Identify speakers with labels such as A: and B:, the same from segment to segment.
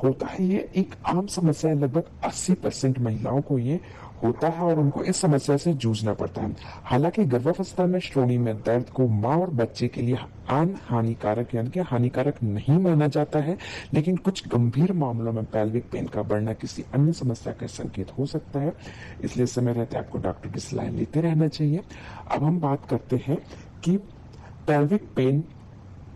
A: होता है। ये एक आम समस्या है, लगभग 80% महिलाओं को ये होता है और उनको इस समस्या से जूझना पड़ता है। हालांकि गर्भावस्था में श्रोणि में दर्द को माँ और बच्चे के लिए आन हानिकारक यानी कि हानिकारक नहीं माना जाता है, लेकिन कुछ गंभीर मामलों में पेल्विक पेन का बढ़ना किसी अन्य समस्या का संकेत हो सकता है। इसलिए समय रहते आपको डॉक्टर की सलाह लेते रहना चाहिए। अब हम बात करते हैं कि पेल्विक पेन,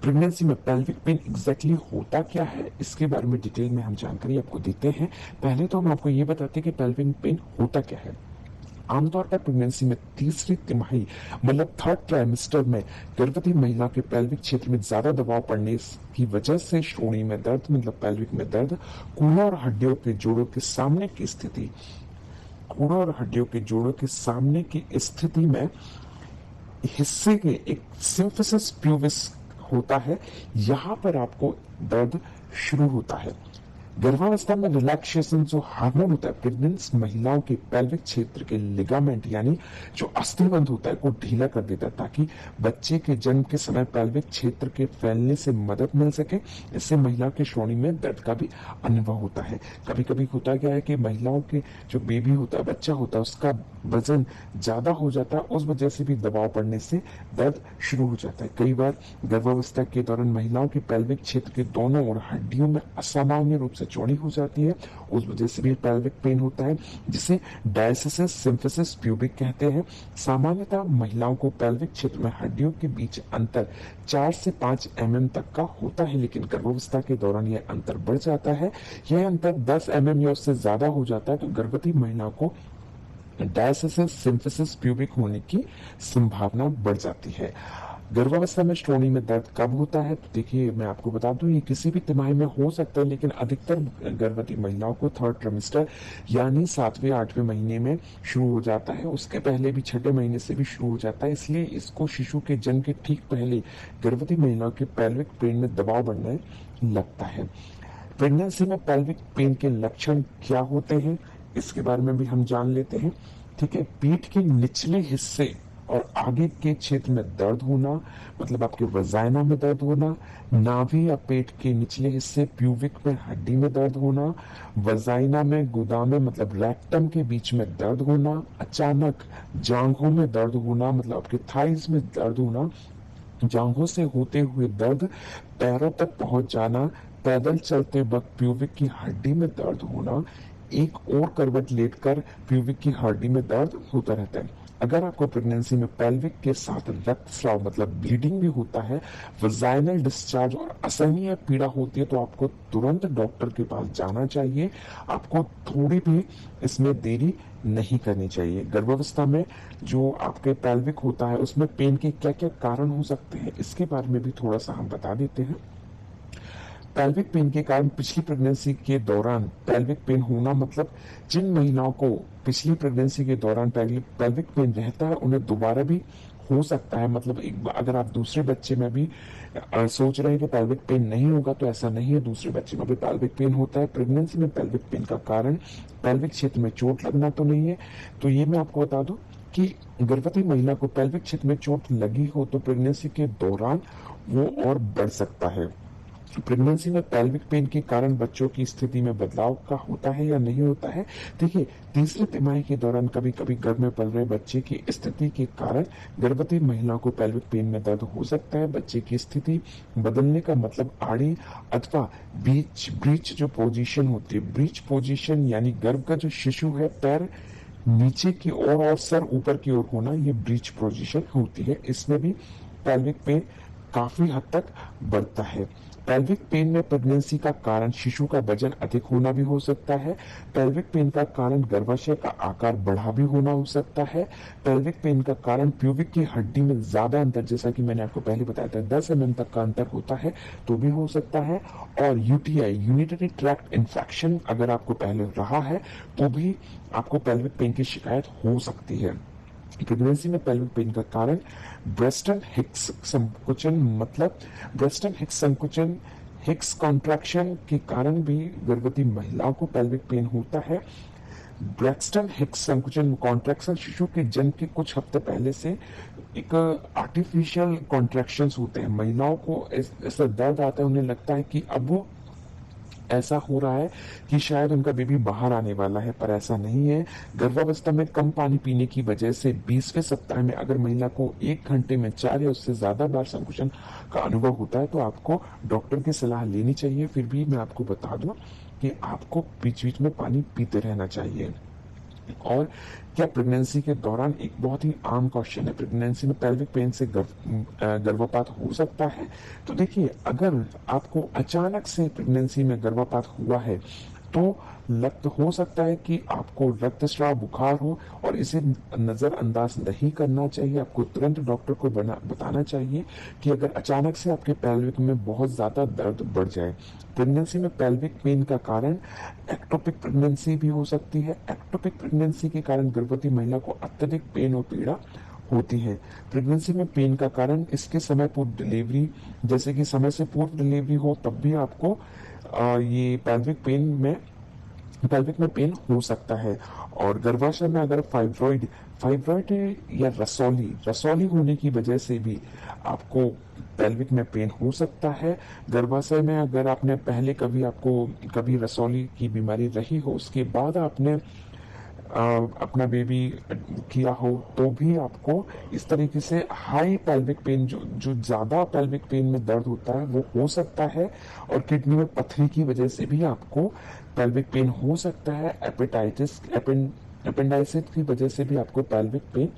A: प्रेगनेंसी में पेल्विक पेन एग्जैक्टली होता क्या है, इसके बारे में डिटेल में हम जानकारी आपको देते हैं। पहले तो हम आपको ये बताते हैं कि पेल्विक पेन होता क्या है। आमतौर पर प्रेगनेंसी में तीसरी तिमाही मतलब थर्ड ट्राइमेस्टर में गर्भवती महिला के पेल्विक क्षेत्र में ज्यादा दबाव पड़ने की वजह से श्रोणि में दर्द मतलब पेल्विक में दर्द, कूल्हा और हड्डियों के जोड़ों के सामने की स्थिति, कूल्हा और हड्डियों के जोड़ों के सामने की स्थिति में हिस्से के एक सिम्फिसिस प्यूबिस होता है, यहां पर आपको दर्द शुरू होता है। गर्भावस्था में रिलैक्सेशन जो हार्मोन होता है प्रेग्नेंट महिलाओं के पेल्विक क्षेत्र के लिगामेंट यानी जो अस्थिबंध होता है को ढीला कर देता है, ताकि बच्चे के जन्म के समय पेल्विक क्षेत्र के फैलने से मदद मिल सके। इससे महिला के श्रोणि में दर्द का भी अनुभव होता है। कभी कभी होता क्या है कि महिलाओं के जो बेबी होता है, बच्चा होता है, उसका वजन ज्यादा हो जाता है, उस वजह से भी दबाव पड़ने से दर्द शुरू हो जाता है। कई बार गर्भावस्था के दौरान महिलाओं के पेल्विक क्षेत्र के दोनों और हड्डियों में असामान्य रूप से चौड़ी हो जाती है, उस वजह से भी पेल्विक पेन होता है, जिसे डायसिस सिम्फिसिस प्यूबिक कहते हैं। सामान्यतः महिलाओं को पेल्विक क्षेत्र में हड्डियों के बीच अंतर 4 से 5 mm तक का होता है, लेकिन गर्भावस्था के दौरान यह अंतर बढ़ जाता है। यह अंतर 10 mm या उससे ज्यादा हो जाता है तो गर्भवती महिला को डायसिस सिम्फिसिस प्यूबिक होने की संभावना बढ़ जाती है। गर्भावस्था में श्रोणि में दर्द कब होता है, तो देखिए मैं आपको बता दूं ये किसी भी तिमाही में हो सकता है, लेकिन अधिकतर गर्भवती महिलाओं को थर्ड ट्रिमेस्टर यानी 7वें 8वें महीने में शुरू हो जाता है। उसके पहले भी 6ठे महीने से भी शुरू हो जाता है, इसलिए इसको शिशु के जन्म के ठीक पहले गर्भवती महिलाओं के पेल्विक पेन में दबाव बढ़ने लगता है। प्रेगनेंसी में पेल्विक पेन के लक्षण क्या होते हैं, इसके बारे में भी हम जान लेते हैं। ठीक है, पीठ के निचले हिस्से और आगे के क्षेत्र में दर्द होना, मतलब आपके वजाइना में दर्द होना, नाभि या पेट के निचले हिस्से प्यूबिक में हड्डी में दर्द होना, वजाइना में गुदा मतलब रेक्टम के बीच में दर्द होना, अचानक जांघों में दर्द होना, मतलब आपके थाइज में दर्द होना, जांघों से होते हुए दर्द, पैरों तक पहुंच जाना, पैदल चलते वक्त प्यूबिक की हड्डी में दर्द होना, एक और करवट लेटकर प्यूबिक की हड्डी में दर्द होता रहता है। अगर आपको प्रेगनेंसी में पेल्विक के साथ रक्तस्राव मतलब ब्लीडिंग भी होता है, वजाइनल डिस्चार्ज और असहनीय पीड़ा होती है, तो आपको तुरंत डॉक्टर के पास जाना चाहिए। आपको थोड़ी भी इसमें देरी नहीं करनी चाहिए। गर्भावस्था में जो आपके पेल्विक होता है उसमें पेन के क्या क्या कारण हो सकते हैं, इसके बारे में भी थोड़ा सा हम बता देते हैं। पेल्विक पेन के कारण पिछली प्रेगनेंसी के दौरान पेल्विक पेन होना, मतलब जिन महिलाओं को पिछली प्रेगनेंसी के दौरान पेल्विक पेन रहता है उन्हें दोबारा भी हो सकता है। मतलब एक अगर आप दूसरे बच्चे में भी सोच रहे हैं कि पेल्विक पेन नहीं होगा, तो ऐसा नहीं है, दूसरे बच्चे में भी पेल्विक पेन होता है। प्रेगनेंसी में पेल्विक पेन का कारण पेल्विक क्षेत्र में चोट लगना तो नहीं है। तो ये मैं आपको बता दूं कि गर्भवती महिला को पेल्विक क्षेत्र में चोट लगी हो तो प्रेगनेंसी के दौरान वो और बढ़ सकता है। प्रेगनेंसी में पेल्विक पेन के कारण बच्चों की स्थिति में बदलाव का होता है या नहीं होता है। देखिए, तीसरी तिमाही के दौरान कभी कभी गर्भ में पल रहे बच्चे की स्थिति के कारण गर्भवती महिला को पेल्विक पेन में दर्द हो सकता है। बच्चे की स्थिति बदलने का मतलब आड़ी अथवा ब्रीच जो पोजीशन होती है, ब्रीच पोजीशन यानी गर्भ का जो शिशु है पैर नीचे की ओर और सर ऊपर की ओर होना, ये ब्रीच पोजीशन होती है। इसमें भी पेल्विक पेन काफी हद तक बढ़ता है। पेल्विक पेन में प्रेगनेंसी का कारण शिशु का वजन अधिक होना भी हो सकता है। पेल्विक पेन का कारण गर्भाशय का आकार बढ़ा भी होना हो सकता है। पेल्विक पेन का कारण प्यूबिक की हड्डी में ज्यादा अंतर, जैसा कि मैंने आपको पहले बताया था 10 mm तक का अंतर होता है, तो भी हो सकता है। और यूटीआई यूरिनरी ट्रैक्ट इन्फेक्शन अगर आपको पहले रहा है तो भी आपको पेल्विक पेन की शिकायत हो सकती है। प्रेगनेंसी में पेल्विक पेन का कारण ब्रेस्टन हिक्स संकुचन, मतलब ब्रेस्टन हिक्स संकुचन, हिक्स कॉन्ट्रैक्शन के कारण भी गर्भवती महिलाओं को पेल्विक पेन होता है। ब्रेस्टन हिक्स संकुचन कॉन्ट्रैक्शन शिशु के जन्म के कुछ हफ्ते पहले से एक आर्टिफिशियल कॉन्ट्रैक्शंस होते हैं। महिलाओं को ऐसा दर्द आता है, उन्हें लगता है कि अब वो ऐसा हो रहा है कि शायद उनका बेबी बाहर आने वाला है, पर ऐसा नहीं है। गर्भावस्था में कम पानी पीने की वजह से 20वें सप्ताह में अगर महिला को 1 घंटे में 4 या उससे ज्यादा बार संकुचन का अनुभव होता है तो आपको डॉक्टर की सलाह लेनी चाहिए। फिर भी मैं आपको बता दूं कि आपको बीच बीच में पानी पीते रहना चाहिए। और क्या प्रेगनेंसी के दौरान, एक बहुत ही आम क्वेश्चन है, प्रेगनेंसी में पेल्विक पेन से गर्भपात हो सकता है? तो देखिए, अगर आपको अचानक से प्रेगनेंसी में गर्भपात हुआ है तो हो सकता है कि आपको रक्तस्राव, बुखार हो, और इसे नजरअंदाज नहीं करना चाहिए। आपको तुरंत डॉक्टर को बताना चाहिए कि अगर अचानक से आपके पेल्विक में बहुत ज्यादा दर्द बढ़ जाए। प्रेगनेंसी में पेल्विक पेन का कारण एक्टोपिक प्रेगनेंसी भी हो सकती है। एक्टोपिक प्रेगनेंसी के कारण गर्भवती महिला को अत्यधिक पेन और पीड़ा होती है। प्रेगनेंसी में पेन का कारण इसके समय पूर्व डिलीवरी, जैसे कि समय से पूर्व डिलीवरी हो तब भी आपको ये पेल्विक में पेन हो सकता है। और गर्भाशय में अगर फाइब्रॉइड या रसौली होने की वजह से भी आपको पेल्विक में पेन हो सकता है। गर्भाशय में अगर आपने पहले कभी रसौली की बीमारी रही हो, उसके बाद आपने अपना बेबी किया हो, तो भी आपको इस तरीके से हाई पेल्विक पेन, जो ज्यादा पेल्विक पेन में दर्द होता है, वो हो सकता है। और किडनी में पथरी की वजह से भी आपको पेल्विक पेन हो सकता है। एपेंडाइटिस की वजह से भी आपको पेल्विक पेन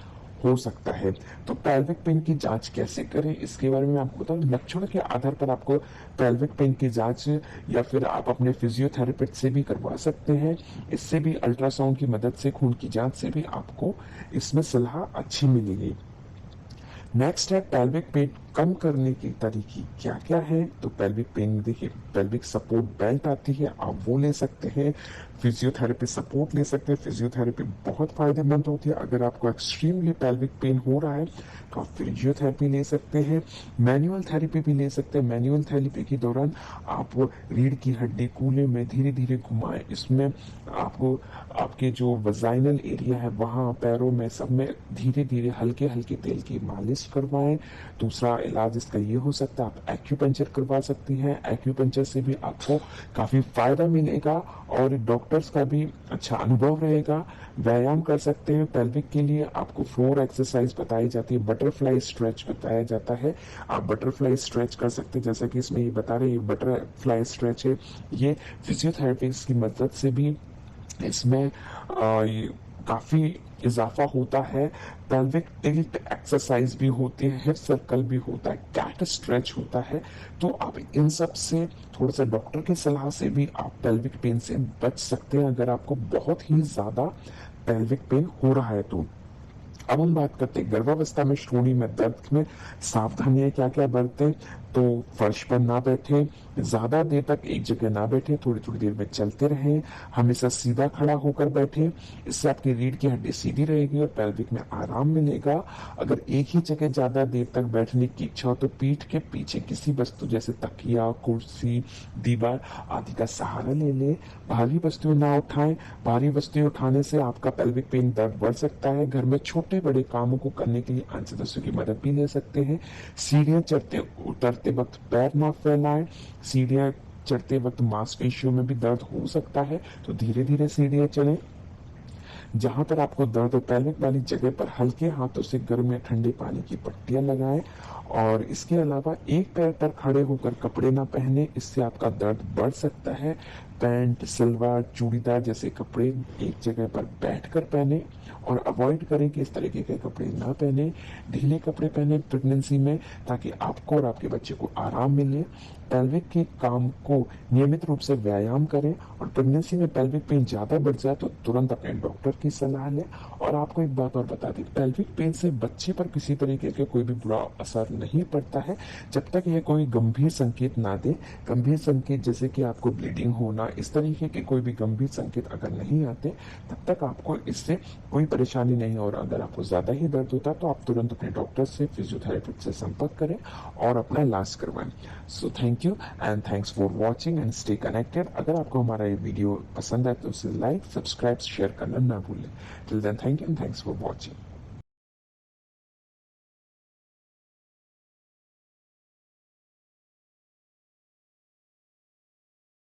A: हो सकता है। तो पेल्विक पेन की जांच कैसे करें, इसके बारे में आपको बताऊं। लक्षणों के आधार पर आपको पेल्विक पेन की जांच या फिर आप अपने फिजियोथेरेपिस्ट से भी करवा सकते हैं। इससे भी, अल्ट्रासाउंड की मदद से, खून की जांच से भी आपको इसमें सलाह अच्छी मिलेगी। नेक्स्ट है पेल्विक पेन कम करने की तरीके क्या क्या है। तो पेल्विक पेन, देखिए, पेल्विक सपोर्ट बेल्ट आती है, आप वो ले सकते हैं। फिजियोथेरेपी सपोर्ट ले सकते हैं। फिजियोथेरेपी बहुत फायदेमंद होती है। अगर आपको एक्सट्रीमली पेल्विक पेन हो रहा है तो आप फिजियोथेरेपी ले सकते हैं। मैनुअल थेरेपी भी ले सकते हैं। मैनुअल थेरेपी के दौरान आप रीढ़ की हड्डी कूल्हे में धीरे धीरे घुमाएं। इसमें आपको आपके जो वजाइनल एरिया है, वहां पैरों में, सब में धीरे धीरे हल्के हल्के तेल की मालिश करवाएं। दूसरा इलाज इसका ये हो सकता है, आप एक्यूपंक्चर करवा सकती हैं। एक्यूपंक्चर से भी आपको काफी फायदा मिलेगा और डॉक्टर्स का भी अच्छा अनुभव रहेगा। व्यायाम कर सकते हैं पेल्विक के लिए, आपको फ्लोर एक्सरसाइज बताई जाती है, बटरफ्लाई स्ट्रेच बताया जाता है। आप बटरफ्लाई स्ट्रेच कर सकते हैं, जैसा कि इसमें ये बता रहे हैं, बटरफ्लाई स्ट्रेच है। ये फिजियोथेरेपिस्ट की मदद से भी इसमें काफी इजाफा होता है। पेल्विक टिल्ट एक्सरसाइज भी होती है, हिप सर्कल भी होता है, कैट स्ट्रेच होता है। तो आप इन सब से, थोड़ा सा डॉक्टर की सलाह से भी आप पेल्विक पेन से बच सकते हैं, अगर आपको बहुत ही ज्यादा पेल्विक पेन हो रहा है तो। अब हम बात करते हैं गर्भावस्था में श्रोणि में दर्द में सावधानियां क्या क्या बरतें। तो फर्श पर ना बैठे, ज्यादा देर तक एक जगह ना बैठे, थोड़ी थोड़ी देर में चलते रहें। हमेशा सीधा खड़ा होकर बैठे, इससे आपकी रीढ़ की हड्डी सीधी रहेगी और पेल्विक में आराम मिलेगा। अगर एक ही जगह ज्यादा देर तक बैठने की इच्छा हो तो पीठ के पीछे किसी वस्तु जैसे तकिया, कुर्सी, दीवार आदि का सहारा ले ले। भारी वस्तुएं ना उठाएं। भारी वस्तुएं उठाने से आपका पेल्विक पेन दर्द बढ़ सकता है। घर में छोटे बड़े कामों को करने के लिए अन्य सदस्यों की मदद भी ले सकते हैं। सीढ़ियां चढ़ते उतरते वक्त पैर ना फैलाएं। सीढ़ियां चढ़ते वक्त मांसपेशियों में भी दर्द हो सकता है, तो धीरे धीरे सीढ़ियां चलें। जहां पर आपको दर्द हो, पेल्विक वाली जगह पर हल्के हाथों से गर्म या ठंडे पानी की पट्टियां लगाएं। और इसके अलावा एक पैर पर खड़े होकर कपड़े ना पहने, इससे आपका दर्द बढ़ सकता है। पैंट, सलवार, चूड़ीदार जैसे कपड़े एक जगह पर बैठकर पहने और अवॉइड करें कि इस तरीके के कपड़े ना पहने। ढीले कपड़े पहने प्रेगनेंसी में, ताकि आपको और आपके बच्चे को आराम मिले। पेल्विक के काम को नियमित रूप से व्यायाम करें। और प्रेगनेंसी में पेल्विक पेन ज्यादा बढ़ जाए तो तुरंत अपने डॉक्टर की सलाह लें। और आपको एक बात और बता दें, पेल्विक पेन से बच्चे पर किसी तरीके के कोई भी बुरा असर नहीं पड़ता है, जब तक यह कोई गंभीर संकेत ना दे। गंभीर संकेत जैसे कि आपको ब्लीडिंग होना, इस तरीके के कोई भी गंभीर संकेत अगर नहीं आते, तब तक आपको इससे कोई परेशानी नहीं। और अगर आपको ज्यादा ही दर्द होता है तो आप तुरंत अपने डॉक्टर से, फिजियोथेरेपिस्ट से संपर्क करें और अपना इलाज करवाएं। So thank you and thanks for watching and stay connected. अगर आपको हमारा ये वीडियो पसंद आए तो उसे लाइक, सब्सक्राइब, शेयर करना ना भूलें। Till then, thank you and thanks for watching.